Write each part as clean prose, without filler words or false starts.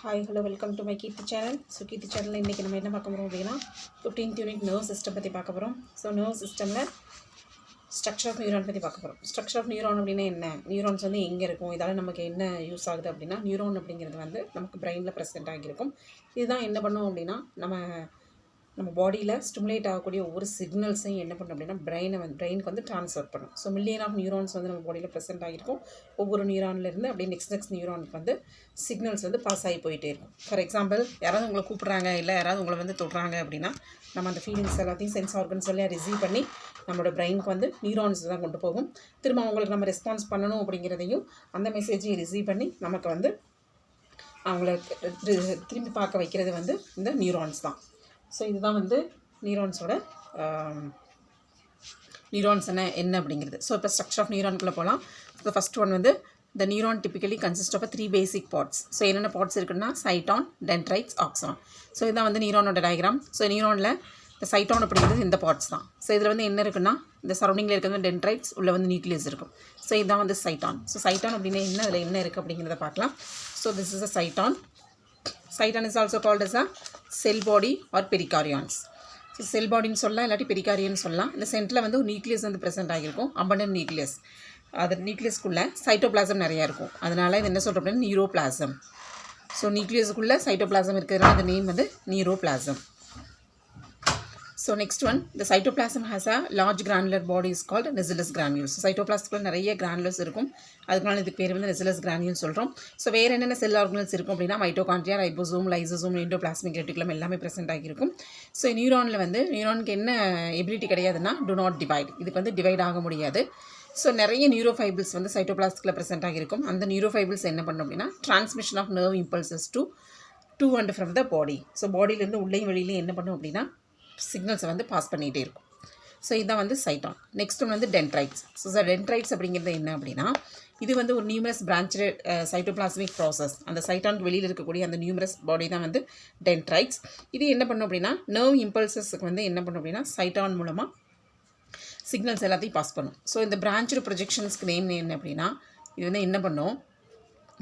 Hi, hello, welcome to my Keerthi channel. So Keerthi channel இன்னைக்கு நம்ம என்ன பார்க்க போறோம் அப்படினா 15th unit nerve system பத்தி பார்க்க போறோம். So nerve systemல structure of neuron பத்தி பார்க்க போறோம். Structure of neuron அப்படினா என்ன? நியூரான்ஸ் வந்து எங்க இருக்கும்? இதால நமக்கு என்ன யூஸ் ஆகுது அப்படினா நியூரான் அப்படிங்கிறது வந்து நமக்கு பிரெயின்ல பிரசன்ட் ஆகியிருக்கும். இதுதான் என்ன பண்ணும் அப்படினா நம்ம பாடியில் ஸ்டிமுலேட் ஆகக்கூடிய ஒவ்வொரு சிக்னல்ஸையும் என்ன பண்ணும் அப்படின்னா பிரெயினுக்கு வந்து ட்ரான்ஸ்ஃபர் பண்ணும். ஸோ மில்லியன் ஆஃப் நியூரான்ஸ் வந்து நம்ம பாடியில் ப்ரெசென்ட் ஆகிருக்கும். ஒவ்வொரு நியூரான்லேருந்து அப்படியே நெக்ஸ்ட் நியூரானுக்கு வந்து சிக்னல்ஸ் வந்து பாஸ் ஆகி போயிட்டே இருக்கும். ஃபார் எக்ஸாம்பிள், யாராவது உங்களை கூப்பிட்றாங்க, இல்லை யாராவது உங்களை வந்து தொடுறாங்க அப்படின்னா நம்ம அந்த ஃபீலிங்ஸ் எல்லாத்தையும் சென்ஸ் ஆர்கன்ஸ் எல்லாம் ரிசீவ் பண்ணி நம்மளோட பிரெயினுக்கு வந்து நியூரான்ஸ் தான் கொண்டு போகும். திரும்ப அவங்களுக்கு நம்ம ரெஸ்பான்ஸ் பண்ணணும் அப்படிங்கிறதையும் அந்த மெசேஜையும் ரிசீவ் பண்ணி நமக்கு வந்து அவங்கள திரும்பி பார்க்க வைக்கிறது வந்து இந்த நியூரான்ஸ் தான். ஸோ இதுதான் வந்து நியூரான்ஸோட நியூரான்ஸ் என்ன அப்படிங்கிறது. ஸோ இப்போ ஸ்ட்ரக்சர் ஆஃப் நியூரான்குள்ளே போகலாம். ஸோ ஃபஸ்ட் ஒன் வந்து the neuron typically consists of 3 basic parts. So என்னென்ன பார்ட்ஸ் இருக்குன்னா சைட்டான், டென்ட்ரைட்ஸ், ஆக்சான். ஸோ இதுதான் வந்து நியூரானோட டயக்ராம். ஸோ நியூரானில் இந்த சைட்டான் அப்படிங்கிறது இந்த பார்ட்ஸ் தான். ஸோ இதில் வந்து என்ன இருக்குன்னா இந்த சரௌண்டிங்கில் இருக்கிறது டென்ட்ரைட்ஸ், உள்ள வந்து நியூக்ளியஸ் இருக்கும். ஸோ இதுதான் வந்து சைட்டான். ஸோ சைட்டான் அப்படின்னா என்ன, அதில் என்ன இருக்குது அப்படிங்கிறத பார்க்கலாம். So this is a cyton. Cyton is also called as a cell body or perikaryones. So cell பாடின்னு சொல்லலாம், இல்லாட்டி பெரிகாரியன்னு சொல்லலாம். இந்த சென்டரில் வந்து ஒரு நியூக்ளியஸ் வந்து ப்ரெசென்ட் ஆகியிருக்கும், அபண்டன்ட் நியூக்ளியஸ். அது நியூக்ளியஸ்க்குள்ளே சைட்டோபிளாசம் நிறையா இருக்கும். அதனால் இது என்ன சொல்கிறோம் அப்படின்னா நியூரோபிளாசம். ஸோ நியூக்ளியஸுக்குள்ளே சைட்டோபிளாசம் இருக்கிறதுனால அந்த நேம் வந்து நியூரோபிளாசம். So next one, the cytoplasm has a large granular body is called Necellus granules. Cytoplasm நிறைய granules இருக்கும், அதுக்குனால இதுக்கு பேர் வந்து Necellus granules சொல்கிறோம். ஸோ வேறு என்னென்ன செல் ஆர்கனல்ஸ் இருக்கும் அப்படின்னா mitochondria, ribosome, lysosome, endoplasmic reticulum எல்லாமே ப்ரெசென்ட் ஆகியிருக்கும். ஸோ நியூரானில் வந்து நியூரானுக்கு என்ன எபிலிட்டி கிடையாதுன்னா do not divide. இதுக்கு வந்து டிவைட் ஆக முடியாது. ஸோ நிறைய நியூரோஃபைபிள்ஸ் வந்து சைட்டோபிளாஸ்டிக்கில் ப்ரெசென்ட் ஆகியிருக்கும். அந்த நியூரோஃபைபிள்ஸ் என்ன பண்ணும் அப்படின்னா transmission of nerve impulses to and from the body. So பாடியிலேருந்து உள்ளேயும் வெளியிலையும் என்ன பண்ணும் அப்படின்னா சிக்னல்ஸை வந்து பாஸ் பண்ணிகிட்டே இருக்கும். ஸோ இதுதான் வந்து சைட்டான். நெக்ஸ்ட் ஒன் வந்து டென்ட்ரைட்ஸ். ஸோ டென்ட்ரைட்ஸ் அப்படிங்கிறது என்ன அப்படின்னா இது வந்து ஒரு நியூமரஸ் பிரான்ச்சு சைட்டோபிளாஸ்மிக் ப்ராசஸ். அந்த சைட்டானுக்கு வெளியில் இருக்கக்கூடிய அந்த நியூமரஸ் பாடி தான் வந்து டென்ட்ரைட்ஸ். இது என்ன பண்ணும் அப்படின்னா நர்வ் இம்பல்சஸ்க்கு வந்து என்ன பண்ணும் அப்படின்னா சைட்டான் மூலமாக சிக்னல்ஸ் எல்லாத்தையும் பாஸ் பண்ணும். ஸோ இந்த பிரான்ச்சு ப்ரொஜெக்ஷன்ஸ்க்கு நேம் என்ன அப்படின்னா இது வந்து என்ன பண்ணும்,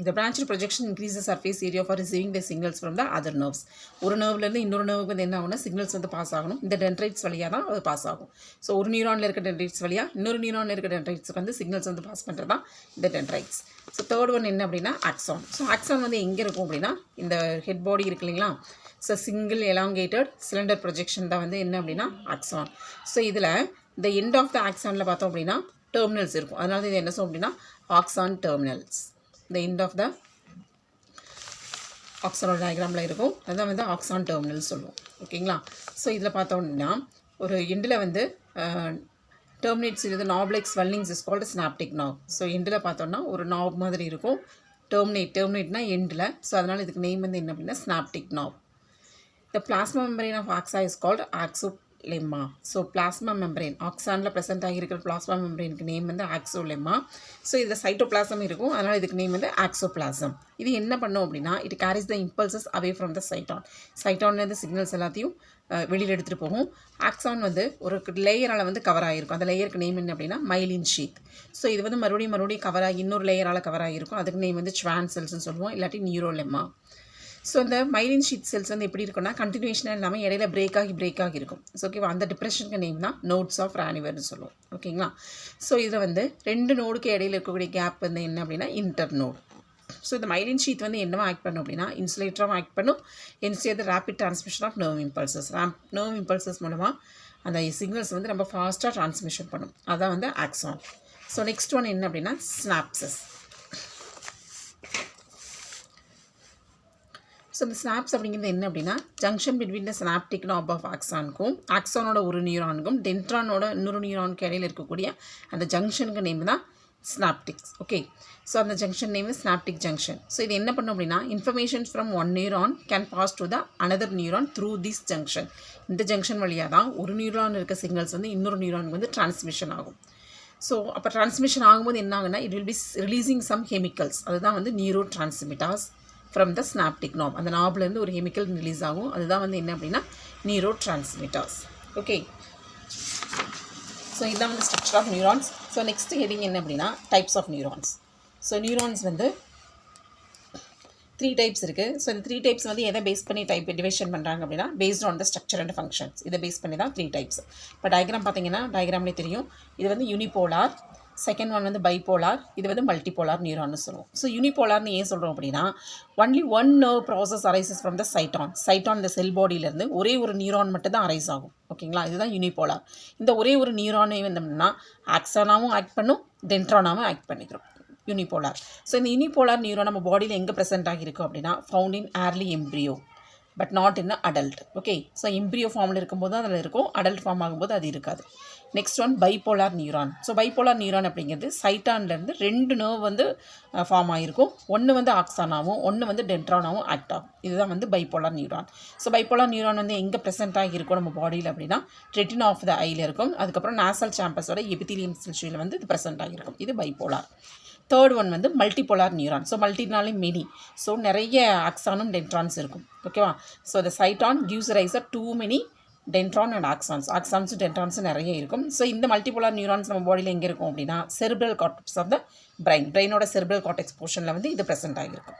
இந்த branch projection increases surface area for receiving the signals from the other nerves. ஒரு நர்வ்லேருந்து இன்னொரு நர்வுக்கு வந்து என்ன ஆகும்னா சிக்னல்ஸ் வந்து பாஸ் ஆகணும். இந்த டென்ட்ரைட்ஸ் வழியாக தான் அது பாஸ் ஆகும். ஸோ ஒரு நியூரானில் இருக்க டென்ட்ரைட்ஸ் வழியாக இன்னொரு நியூரானில் இருக்க டென்ட்ரைட்ஸ்க்கு வந்து சிக்னல்ஸ் வந்து பாஸ் பண்ணுறது தான் இந்த டென்ட்ரைட்ஸ். ஸோ தேர்ட் ஒன் என்ன அப்படின்னா ஆக்சான். ஸோ ஆக்சான் வந்து எங்கே இருக்கும் அப்படின்னா இந்த ஹெட் பாடி இருக்கு இல்லைங்களா, so single elongated cylinder projection தான் வந்து என்ன அப்படின்னா ஆக்சான். ஸோ இதில் இந்த எண்ட் ஆஃப் த ஆக்சானில் பார்த்தோம் அப்படின்னா டெர்மினல்ஸ் இருக்கும். அதனால இது என்ன சொல்லும் அப்படின்னா axon terminals. the end of the ஆக்சானோட டயக்ராமில் இருக்கும், அதுதான் வந்து ஆக்சான் டெர்மினல் சொல்லுவோம். ஓகேங்களா. ஸோ இதில் பார்த்தோம்னா ஒரு எண்டில் வந்து டெர்மினேட்ஸ் இது knoblike swellings is called synaptic knob. So எண்டில் பார்த்தோம்னா ஒரு நாப் மாதிரி இருக்கும். டெர்மினேட்னா எண்டில். ஸோ அதனால் இதுக்கு நேம் வந்து என்ன அப்படின்னா synaptic knob. The plasma membrane of AXA is called axolemma. So plasma membrane ஆக்சானில் ப்ரெசென்ட் ஆகியிருக்கிற பிளாஸ்மா மெம்பரேனுக்கு நேம் வந்து ஆக்சோலெம்மா. ஸோ இதில் சைட்டோபிளாசம் இருக்கும், அதனால் இதுக்கு நேம் வந்து ஆக்சோபிளாசம். இது என்ன பண்ணும் அப்படின்னா it carries the impulses away from the cyton. சைட்டான்லேருந்து சிக்னல்ஸ் எல்லாத்தையும் வெளியில் எடுத்துகிட்டு போகும். ஆக்சான் வந்து ஒரு லேயரால் வந்து கவர் ஆகிருக்கும். அந்த லேயருக்கு நேம் என்ன அப்படின்னா மைலின் ஷீத். ஸோ இது வந்து மறுபடியும் கவர் ஆகி இன்னொரு லேயரால் கவர் ஆகிருக்கும். அதுக்கு நேம் வந்து ஸ்வான் செல்ஸ்ன்னு சொல்லுவோம், இல்லாட்டி நியூரோலெம்மா. ஸோ இந்த மைலின் ஷீட் செல்ஸ் வந்து எப்படி இருக்குன்னா கண்டினியூஷனாக இல்லாமல் இடையில பிரேக் ஆகி இருக்கும். ஸோ ஓகேவா, அந்த டிப்ரெஷனுக்கு நேம் தான் நோட்ஸ் ஆஃப் ரானிவர்னு சொல்லுவோம். ஓகேங்களா. ஸோ இதில் வந்து ரெண்டு நோடுக்கு இடையில இருக்கக்கூடிய கேப் வந்து என்ன அப்படின்னா இன்டர் நோட். ஸோ இந்த மைலின் ஷீட் வந்து என்னவா ஆக்ட் பண்ணும் அப்படின்னா இன்சுலேட்டராக ஆக்ட் பண்ணும். Instead rapid transmission of nerve impulses. Nerve impulses மூலமாக அந்த சிக்னல்ஸ் வந்து ரொம்ப ஃபாஸ்ட்டாக டிரான்ஸ்மிஷன் பண்ணும். அதான் வந்து ஆக்சான். ஸோ நெக்ஸ்ட் ஒன் என்ன அப்படின்னா ஸ்னாப்சஸ். ஸோ இந்த ஸ்னாப்ஸ் அப்படிங்கிறது என்ன அப்படின்னா junction between the synaptic knob of ஆக்சானுக்கும் ஆக்சானோட ஒரு நியூரானுக்கும் டென்ட்ரானோட இன்னொரு நியூரானுக்கு இடையில் இருக்கக்கூடிய அந்த ஜங்ஷனுக்கு நேம் தான் ஸ்னாப்டிக்ஸ். ஓகே. ஸோ அந்த junction name synaptic junction. So இது என்ன பண்ணும் அப்படின்னா information from one neuron can pass to the another neuron through this junction. இந்த ஜங்ஷன் வழியாக தான் ஒரு நியூரான் இருக்க சிக்னல்ஸ் வந்து இன்னொரு நியூரானுக்கு வந்து டிரான்ஸ்மிஷன் ஆகும். ஸோ அப்போ டிரான்ஸ்மிஷன் ஆகும்போது என்ன ஆகுனா it will be releasing some chemicals. அதுதான் வந்து neurotransmitters from the synaptic knob. அந்த நாப்லேருந்து ஒரு கெமிக்கல் ரிலீஸ் ஆகும், அதுதான் வந்து என்ன அப்படின்னா நியூரோ டிரான்ஸ்மிட்டர்ஸ். ஓகே. ஸோ இதுதான் வந்து structure of neurons. So next heading என்ன அப்படின்னா types of neurons. So neurons வந்து த்ரீ டைப்ஸ் இருக்குது. ஸோ இந்த த்ரீ டைப்ஸ் வந்து எதை பேஸ் பண்ணி டிவிஷன் பண்ணுறாங்க அப்படின்னா based on the structure and functions. இதை பேஸ் பண்ணி தான் த்ரீ டைப்ஸ். இப்போ டயக்ராம் பார்த்தீங்கன்னா டயக்ராம்லேயே தெரியும். இது வந்து யூனிபோலார், செகண்ட் ஒன் வந்து பைபோலார், இது வந்து மல்டிபோலார் நியூரான்னு சொல்லுவோம். ஸோ யூனிபோலார்னு ஏன் சொல்கிறோம் அப்படின்னா only one nerve process arises from the cyton இந்த செல் பாடியிலேருந்து ஒரே ஒரு நியூரான் மட்டும் தான் அரைஸ் ஆகும். ஓகேங்களா, இதுதான் யூனிபோலார். இந்த ஒரே ஒரு நியூரானே வந்தோம்னா ஆக்சானாவும் ஆக்ட் பண்ணும், டென்ட்ரானாவும் ஆக்ட் பண்ணிக்கிறோம். யூனிபோலார். ஸோ இந்த யூனிபோலார் நியூரான் நம்ம பாடியில் எங்கே ப்ரெசென்ட் ஆகியிருக்கும் அப்படின்னா found in early embryo but not in adult. Okay, so embryo ஃபார்மில் இருக்கும்போது அதில் இருக்கும், அடல்ட் ஃபார்ம் ஆகும்போது அது இருக்காது. Next one bipolar neuron. So bipolar neuron அப்படிங்கிறது சைட்டான்லேருந்து ரெண்டு நர்வ் வந்து ஃபார்ம் ஆகிருக்கும். ஒன்று வந்து ஆக்சானாவும் ஒன்று வந்து டென்ட்ரானாவும் ஆக்ட் ஆகும். இதுதான் வந்து bipolar neuron. So bipolar neuron வந்து எங்கே ப்ரெசென்ட் ஆகிருக்கும் நம்ம பாடியில் அப்படின்னா ரெட்டினா ஆஃப் த ஐயில் இருக்கும். அதுக்கப்புறம் நாசல் சாம்பஸோட எபித்திலியம் செல்ஷியில் வந்து இது ப்ரெசென்ட் ஆகிருக்கும். இது பைபோலார். தேர்ட் ஒன் வந்து மல்டிபோலார் நியூரான். ஸோ மல்டினாலே மெனி, ஸோ நிறைய ஆக்சானும் டென்ட்ரான்ஸ் இருக்கும். ஓகேவா, so the cyton gives rise to many dendron and ஆக்சான்ஸும் டென்ட்ரான்ஸும் நிறைய இருக்கும். ஸோ இந்த மல்டிபோலார் நியூரான்ஸ் நம்ம பாடியில் எங்கே இருக்கும் அப்படின்னா செரிப்ரல் கார்டெக்ஸ் ஆஃப் த பிரெயினோட செரிப்ரல் கார்டெக்ஸ் போர்ஷனில் வந்து இது ப்ரெசென்ட் ஆகிருக்கும்.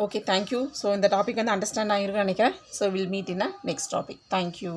Okay, thank you. ஸோ இந்த டாபிக் வந்து அண்டர்ஸ்டாண்ட் ஆகிருக்குன்னு நினைக்கிறேன். So will meet in a next topic. Thank you.